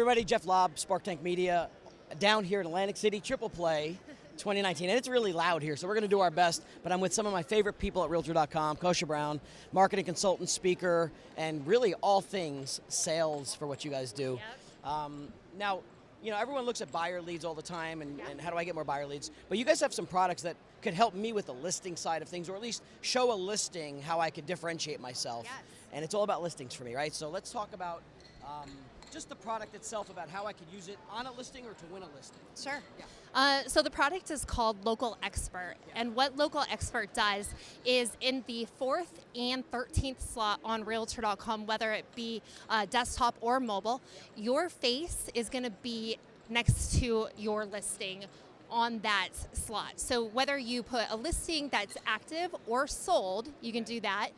everybody, Jeff Lobb, SparkTank Media, down here in Atlantic City, Triple Play 2019. And it's really loud here, so we're going to do our best. But I'm with some of my favorite people at Realtor.com, Kosha Brown, marketing consultant, speaker, and really all things sales for what you guys do. Yep. Now, you know, everyone looks at buyer leads all the time and how do I get more buyer leads? But you guys have some products that could help me with the listing side of things, or at least show a listing how I could differentiate myself. Yes. And it's all about listings for me, right? So let's talk about just the product itself, about how I could use it on a listing or to win a listing. Sure. Yeah. So the product is called Local Expert, and what Local Expert does is in the 4th and 13th slot on Realtor.com, whether it be desktop or mobile, your face is going to be next to your listing on that slot. So whether you put a listing that's active or sold, you can do that,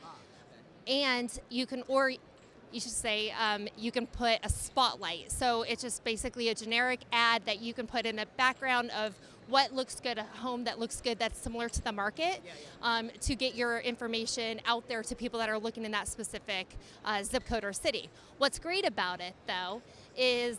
and you can, or you should say, you can put a spotlight. So it's just basically a generic ad that you can put in a background of what looks good, a home that looks good that's similar to the market, to get your information out there to people that are looking in that specific zip code or city. What's great about it, though, is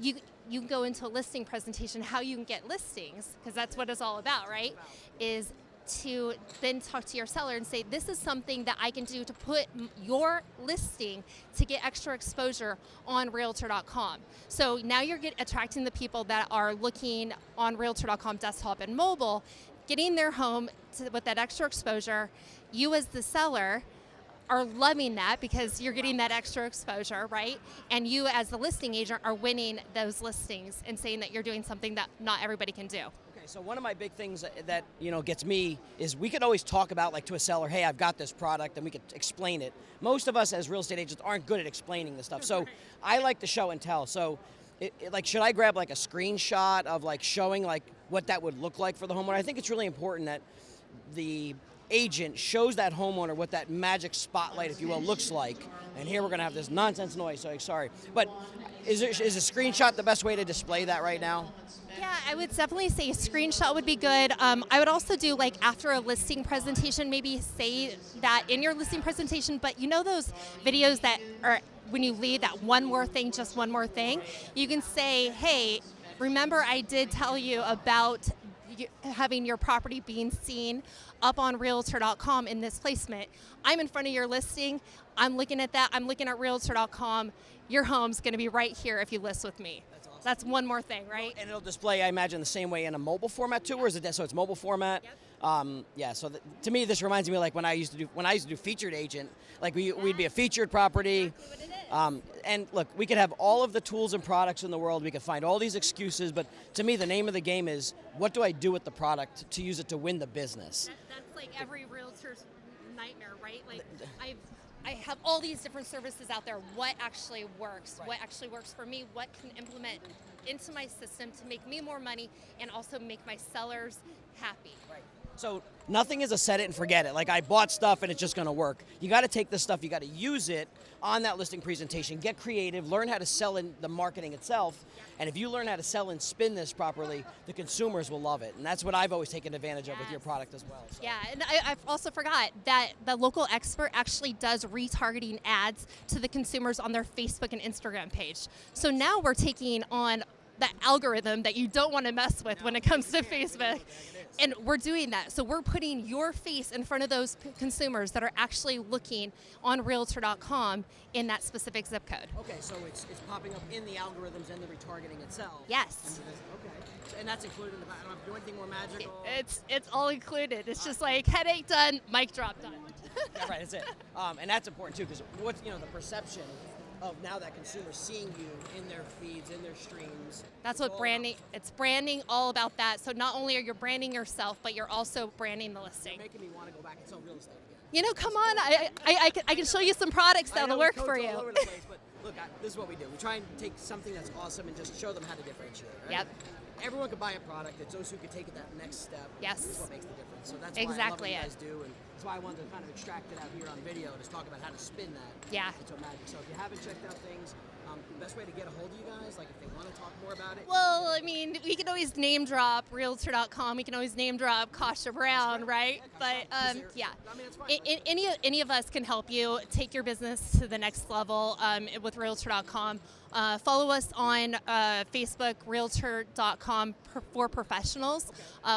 you can go into a listing presentation, how you can get listings, because that's what it's all about, right? Is to then talk to your seller and say, this is something that I can do to put your listing to get extra exposure on Realtor.com. So now you're attracting the people that are looking on Realtor.com desktop and mobile, getting their home with that extra exposure. You as the seller are loving that because you're getting that extra exposure, right? And you as the listing agent are winning those listings and saying that you're doing something that not everybody can do. So one of my big things that gets me is we could always talk about, like, to a seller, hey, I've got this product, and we could explain it. Most of us as real estate agents aren't good at explaining this stuff. So I like to show and tell. So like, should I grab like a screenshot of like showing like what that would look like for the homeowner? I think it's really important that the agent shows that homeowner what that magic spotlight, if you will, looks like. And here we're going to have this nonsense noise, so sorry. But is a screenshot the best way to display that right now? Yeah, I would definitely say a screenshot would be good. I would also do, like, after a listing presentation, maybe say that in your listing presentation, but you know those videos that are when you leave that one more thing, just one more thing? You can say, hey, remember I did tell you about having your property being seen up on Realtor.com in this placement. I'm in front of your listing. I'm looking at that. I'm looking at Realtor.com. Your home's going to be right here if you list with me. That's awesome. That's one more thing, right? And it'll display, I imagine, the same way in a mobile format too, or is it so it's mobile format? Yep. Yeah. So to me, this reminds me of like when I used to do featured agent. Like we'd be a featured property. Exactly what it is. And look, we could have all of the tools and products in the world. We could find all these excuses, but to me, the name of the game is what do I do with the product to use it to win the business? That's like every realtor's nightmare, right? Like I have all these different services out there. What actually works? Right. What actually works for me? What can implement into my system to make me more money and also make my sellers happy? Right. So nothing is a set it and forget it. Like I bought stuff and it's just going to work. You got to take this stuff, you got to use it on that listing presentation, get creative, learn how to sell in the marketing itself. And if you learn how to sell and spin this properly, the consumers will love it. And that's what I've always taken advantage of with your product as well. So. Yeah, and I also forgot that the Local Expert actually does retargeting ads to the consumers on their Facebook and Instagram page. So now we're taking on the algorithm that you don't want to mess with when it comes to Facebook. And we're doing that. So we're putting your face in front of those consumers that are actually looking on Realtor.com in that specific zip code. Okay, so it's popping up in the algorithms and the retargeting itself. Yes. Okay. And that's included in the, I don't have to do anything more magical. It's all included. It's just like headache done, mic drop done. Yeah, right, that's it. And that's important too, because what's the perception of now that consumers seeing you in their feeds, in their streams. That's what branding, it's branding all about that. So not only are you branding yourself, but you're also branding the listing. You're making me want to go back and sell real estate again. You know, come on, I can show you some products that'll work for you. All over the place, but look, this is what we do. We try and take something that's awesome and just show them how to differentiate, right? Yep. Everyone could buy a product. It's those who could take it that next step. Yes. This is what makes the difference. So that's exactly why I love what you guys do. And That's why I wanted to kind of extract it out here on video, to talk about how to spin that Yeah. into a magic. So if you haven't checked out things, the best way to get a hold of you guys, like if they want to talk more about it. Well, I mean, we can always name drop Realtor.com. We can always name drop Kasha Brown, right? But yeah, I mean, it's fine. any of us can help you take your business to the next level with Realtor.com. Follow us on Facebook, Realtor.com for professionals.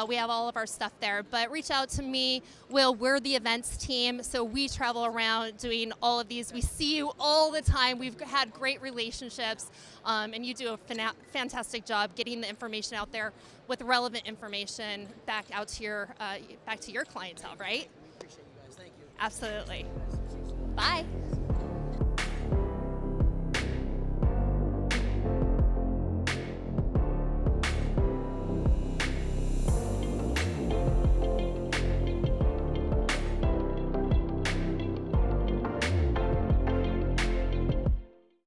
We have all of our stuff there. But reach out to me, Will. We're the events team, so we travel around doing all of these. We see you all the time. We've had great relationships, and you do a fantastic job getting the information out there with relevant information back out to your clientele, right? We appreciate you guys. Thank you. Absolutely. Bye.